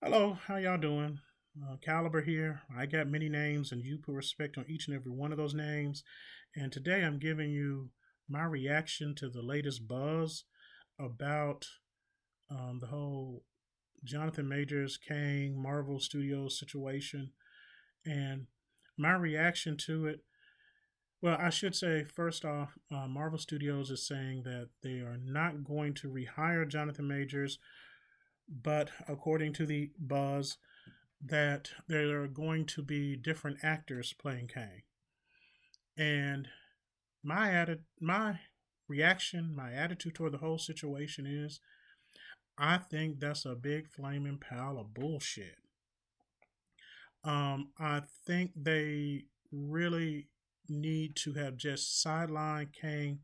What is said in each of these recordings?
Hello, how y'all doing? Caliber here. I got many names, and you put respect on each and every one of those names. And today I'm giving you my reaction to the latest buzz about the whole Jonathan Majors, Kang, Marvel Studios situation. And my reaction to it, well, I should say, first off, Marvel Studios is saying that they are not going to rehire Jonathan Majors, but according to the buzz, that there are going to be different actors playing Kang. And my reaction, my attitude toward the whole situation is I think that's a big flaming pile of bullshit. I think they really need to have just sidelined Kang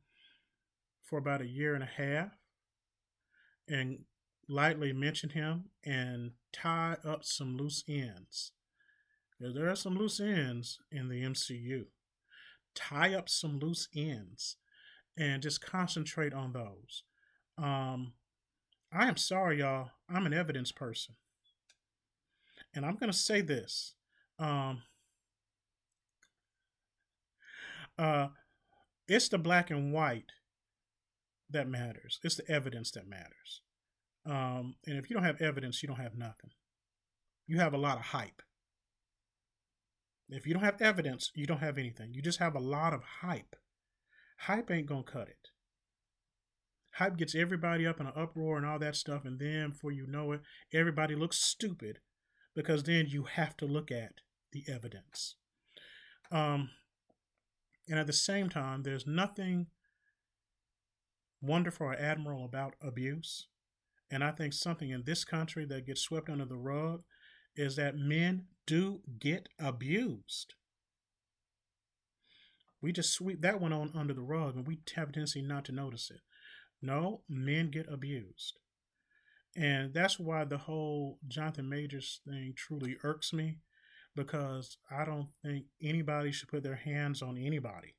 for about a year and a half and lightly mention him and tie up some loose ends. Because there are some loose ends in the MCU. Tie up some loose ends and just concentrate on those. Um, I am sorry, y'all. I'm an evidence person. And I'm going to say this. Um, uh, it's the black and white that matters, it's the evidence that matters. And if you don't have evidence, you don't have nothing. You have a lot of hype. If you don't have evidence, you don't have anything. You just have a lot of hype. Hype ain't going to cut it. Hype gets everybody up in an uproar and all that stuff, and then before you know it, everybody looks stupid because then you have to look at the evidence. Um, and at the same time, there's nothing wonderful or admirable about abuse. And I think something in this country that gets swept under the rug is that men do get abused. We just sweep that one on under the rug and we have a tendency not to notice it. No, men get abused. And that's why the whole Jonathan Majors thing truly irks me because I don't think anybody should put their hands on anybody.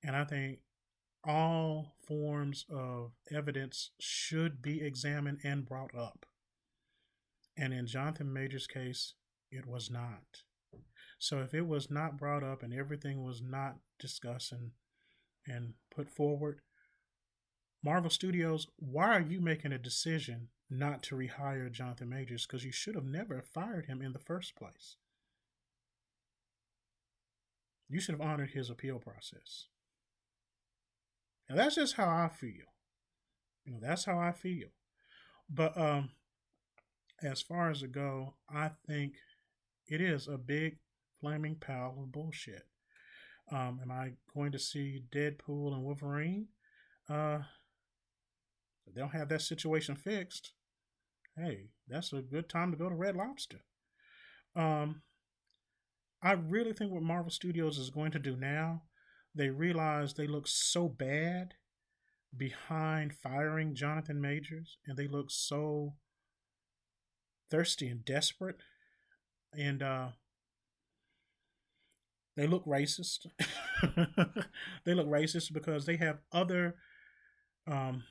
And I think all forms of evidence should be examined and brought up. And in Jonathan Majors' case, it was not. So if it was not brought up and everything was not discussed and put forward, Marvel Studios, why are you making a decision not to rehire Jonathan Majors? Because you should have never fired him in the first place. You should have honored his appeal process. And that's just how I feel. That's how I feel. But as far as it go, I think it is a big flaming pile of bullshit. Am I going to see Deadpool and Wolverine? If they don't have that situation fixed, hey, that's a good time to go to Red Lobster. Um, I really think what Marvel Studios is going to do now, they realize they look so bad behind firing Jonathan Majors, and they look so thirsty and desperate, and they look racist. They look racist because they have other um,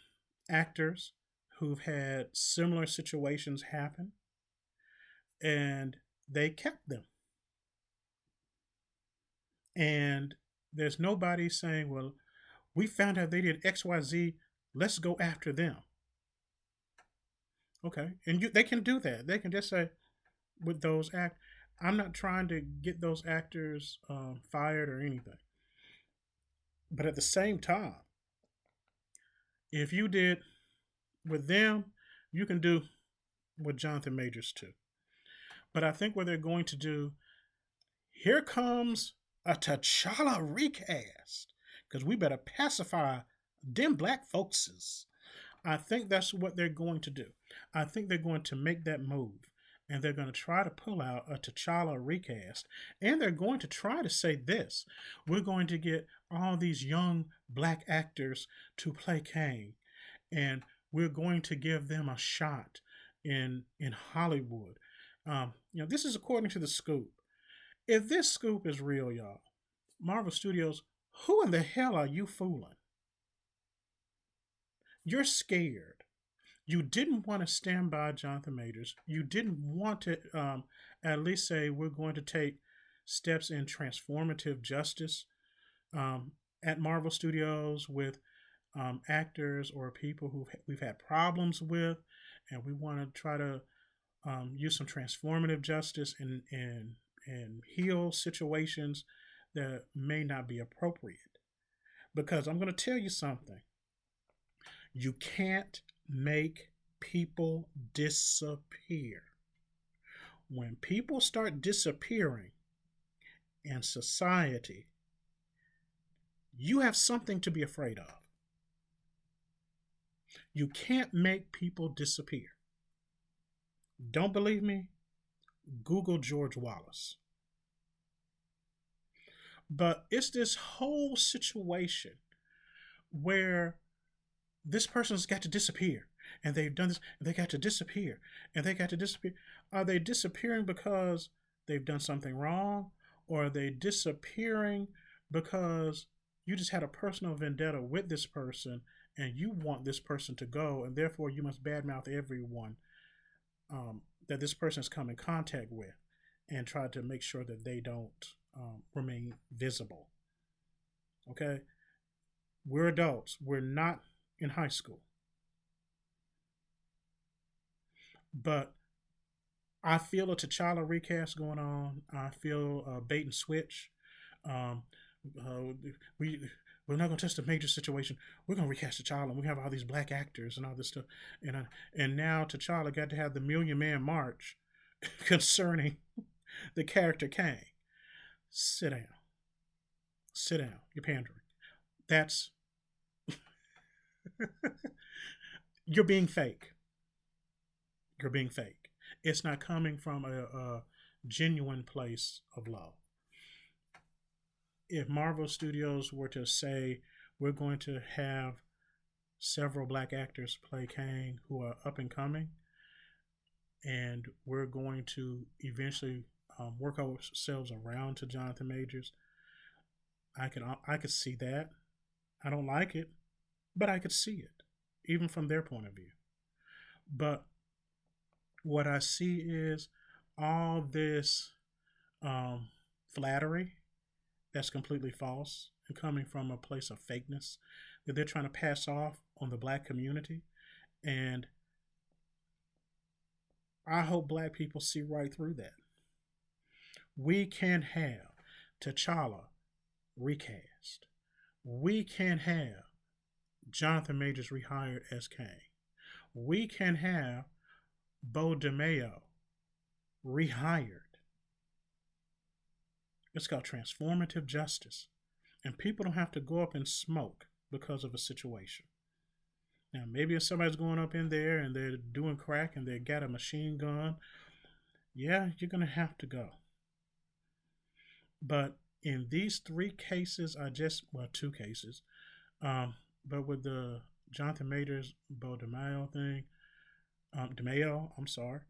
actors who've had similar situations happen, and they kept them. And there's nobody saying, well, we found out they did XYZ, let's go after them. Okay. And they can do that. They can just say, with those I'm not trying to get those actors fired or anything. But at the same time, if you did with them, you can do with Jonathan Majors too. But I think what they're going to do, here comes a T'Challa recast, because we better pacify them black folkses. I think that's what they're going to do. I think they're going to make that move. And they're going to try to pull out a T'Challa recast. And they're going to try to say this: we're going to get all these young black actors to play Kang. And we're going to give them a shot in Hollywood. This is according to the scoop. If this scoop is real, y'all, Marvel Studios, who in the hell are you fooling? You're scared. You didn't want to stand by Jonathan Majors. You didn't want to at least say we're going to take steps in transformative justice um, at Marvel Studios with actors or people who we've had problems with, and we want to try to use some transformative justice and heal situations that may not be appropriate. Because I'm going to tell you something: you can't make people disappear. When people start disappearing in society, you have something to be afraid of. You can't make people disappear. Don't believe me? Google George Wallace. But it's this whole situation where this person's got to disappear, and they've done this, and they got to disappear, and they got to disappear. Are they disappearing because they've done something wrong, or are they disappearing because you just had a personal vendetta with this person and you want this person to go, and therefore you must badmouth everyone that this person has come in contact with and try to make sure that they don't remain visible? Okay? We're adults. We're not in high school. But I feel a T'Challa recast going on. I feel bait and switch. Um, we we're not going to test a major situation. We're going to recast T'Challa. And we have all these black actors and all this stuff. And now T'Challa got to have the Million Man March concerning the character Kang. Sit down. Sit down. You're pandering. That's you're being fake. You're being fake. It's not coming from a genuine place of love. If Marvel Studios were to say we're going to have several black actors play Kang who are up and coming, and we're going to eventually work ourselves around to Jonathan Majors, I could see that. I don't like it, but I could see it, even from their point of view. But what I see is all this flattery that's completely false and coming from a place of fakeness that they're trying to pass off on the black community. And I hope black people see right through that. We can have T'Challa recast. We can have Jonathan Majors rehired as Kang. We can have Bo DeMeo rehired. It's called transformative justice. And people don't have to go up in smoke because of a situation. Now, maybe if somebody's going up in there and they're doing crack and they got a machine gun, yeah, you're going to have to go. But in these three cases, two cases, but with the Jonathan Majors, Bo DeMeo thing, DeMeo, I'm sorry,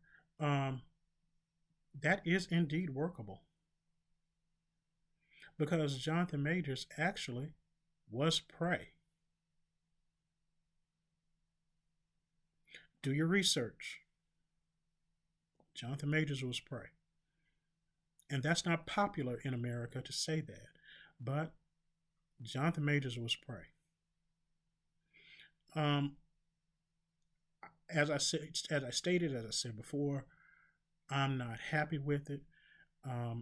that is indeed workable. Because Jonathan Majors actually was prey. Do your research. Jonathan Majors was prey. And that's not popular in America to say that. But Jonathan Majors was prey. As I said before, I'm not happy with it.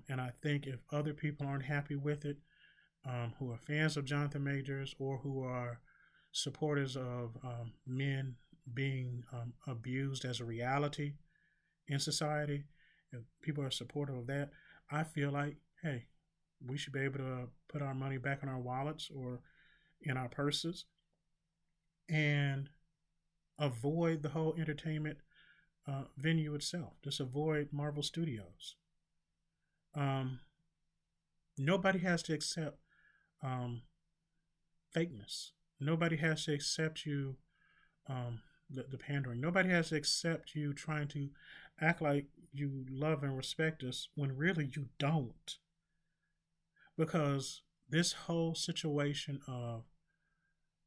And I think if other people aren't happy with it, who are fans of Jonathan Majors or who are supporters of men being abused as a reality in society, if people are supportive of that, I feel like, hey, we should be able to put our money back in our wallets or in our purses and avoid the whole entertainment venue itself. Just avoid Marvel Studios. Nobody has to accept fakeness. Nobody has to accept you, the pandering. Nobody has to accept you trying to act like you love and respect us when really you don't. Because this whole situation of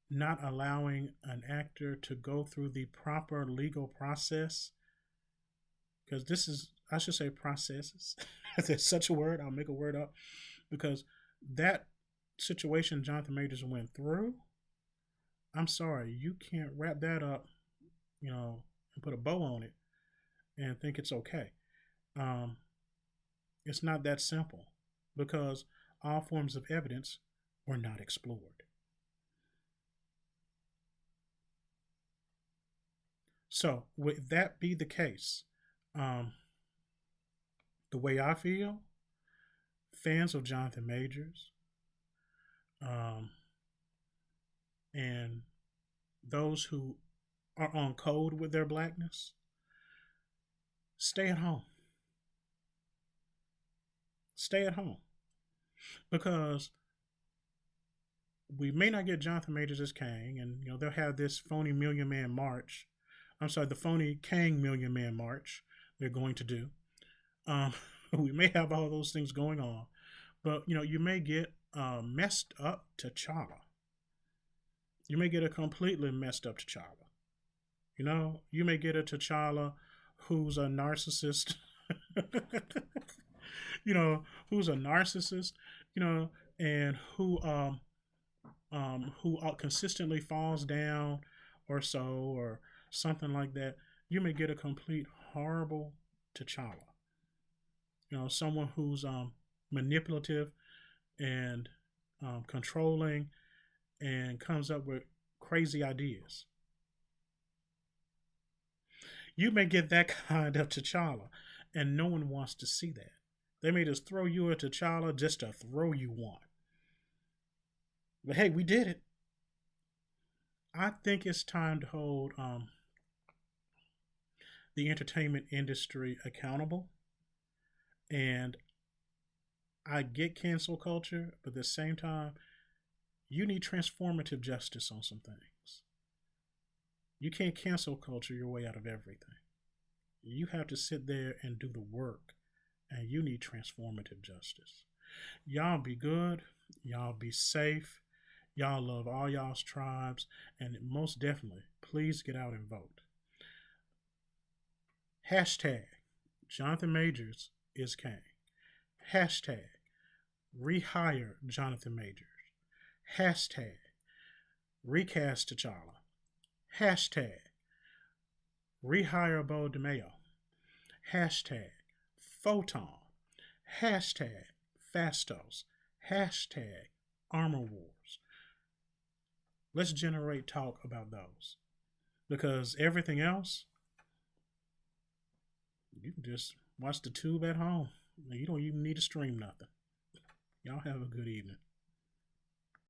not allowing an actor to go through the proper legal process, because this is, I should say, processes. If there's such a word, I'll make a word up, because that situation Jonathan Majors went through, I'm sorry, you can't wrap that up, and put a bow on it and think it's okay. Um, it's not that simple, because all forms of evidence were not explored. So, with that be the case, um, the way I feel, fans of Jonathan Majors, um, and those who are on code with their blackness, stay at home. Stay at home. Because we may not get Jonathan Majors as Kang, and they'll have this phony Million Man March. I'm sorry, the phony Kang Million Man March they're going to do. Um, we may have all those things going on, but you may get messed up T'Challa. You may get a completely messed up T'Challa. You may get a T'Challa who's a narcissist. Who's a narcissist. And who consistently falls down or so, or something like that. You may get a complete horrible T'Challa. Someone who's manipulative and controlling and comes up with crazy ideas. You may get that kind of T'Challa, and no one wants to see that. They may just throw you a T'Challa just to throw you one. But hey, we did it. I think it's time to hold the entertainment industry accountable. And I get cancel culture, but at the same time, you need transformative justice on some things. You can't cancel culture your way out of everything. You have to sit there and do the work, and you need transformative justice. Y'all be good. Y'all be safe. Y'all love all y'all's tribes, and most definitely, please get out and vote. Hashtag Jonathan Majors is Kang. Hashtag rehire Jonathan Majors. Hashtag recast T'Challa. Hashtag rehire Bo DeMayo. Hashtag Photon. Hashtag Fastos. Hashtag Armor Wars. Let's generate talk about those. Because everything else, you can just watch the tube at home. You don't even need to stream nothing. Y'all have a good evening.